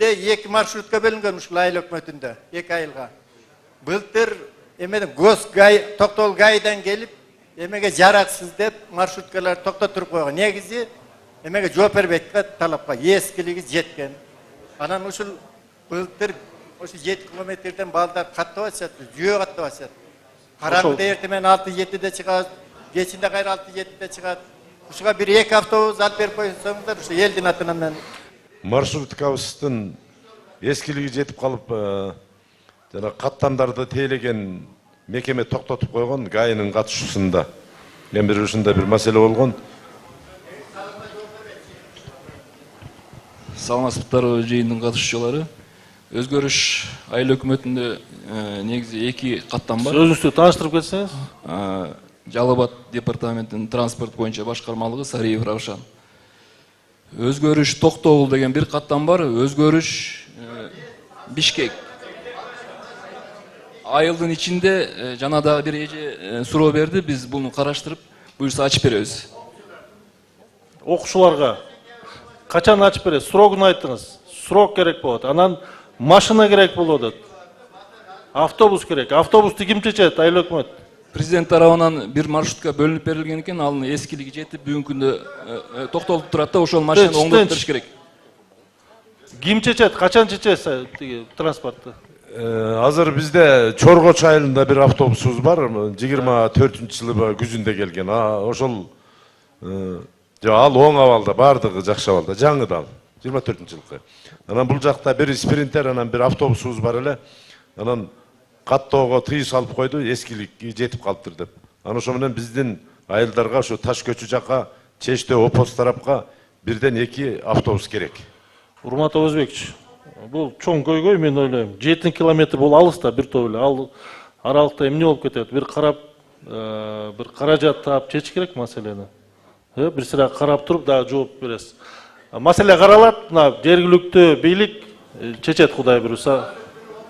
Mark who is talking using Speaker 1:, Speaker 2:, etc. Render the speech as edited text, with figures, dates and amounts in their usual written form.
Speaker 1: Бизде 2 маршрутка бөлүнгөн ушул айыл өкмөтүндө, 2 айылга. Былтыр эмеден Госгай, Токтогул гайдан келип, эмеге жараксыз деп маршруткалар токтотуруп койгон. Негизи эмеге жооп бербейт талапка, эскилиги жеткен. Анан ушул былтыр ошо 7 километрден балдар каттап атышат, жөө каттап атышат. Караңгыда эртемен 6-7де чыгат, кечинде кайра 6-7де чыгат. Ушуга бир 2 автобус алып берип койсоңуздар, ушу элдин атынан мен.
Speaker 2: Маршруткабыздын эскилиги жетип калып, жана каттамдарды тейлеген мекеме токтотуп койгон ГАИнин катышуусунда. Мен бир ушундай бир маселе болгон.
Speaker 3: Саламатсызбы жыйындын катышуучулары. Өзгөрүш айыл өкмөтүндө негизи 2 каттам бар.
Speaker 4: Өзүңүздү тааныштырып кетсеңиз?
Speaker 3: Жалал Абад департаментинин транспорт боюнча башкармалыгы Сариев Равшан. Өзгөрүш Токтогул деген бир каттам бар. Өзгөрүш Бишкек. Айылдын ичинде жана да бир эже суроо берди. Биз буну караштырып, буюрса ачып беребиз.
Speaker 4: Окуучуларга качан ачып бересиз? Срогун айттыңыз. Срок керек болот. Анан машина керек болот. Автобус керек. Автобусту ким чечет? Айыл өкмөт.
Speaker 3: Президент тарабынан бир маршрутка бөлүнүп берилген экен, ал эскилиги жетип, бүгүнкү күндө токтолуп турат да, ошол машинаны оңдоп бериш керек.
Speaker 4: Ким чечет? Качан чечесиз транспортты?
Speaker 2: Азыр бизде Чоргоч айылында бир автобусубуз бар, 24-жылы күзүндө келген. Ошол ал оң абалда, бардыгы жакшы абалда, жаңы да ал, 24-жылкы. Анан бул жакта бир спринтер, анан бир автобусубуз бар эле. Анан каттоого тыйыз алып койду, эскиликке жетип калыптыр деп. Анан ошо менен биздин айылдарга, ошо Таш көчү жакка, Чечтөө, Опоз тарапка бирден 2 автобус керек.
Speaker 4: Урмат Өзбекович, бул чоң көйгөй, мен ойлойм. 7 километр бул алыс да бир топ эле. Ал аралыкта эмне болуп кетет? Бир карап, бир каражат таап чечиш керек маселени. Бир сыра карап туруп дагы жооп бересиз. Маселе каралат, мына жергиликтүү бийлик чечет, Кудай буюрса.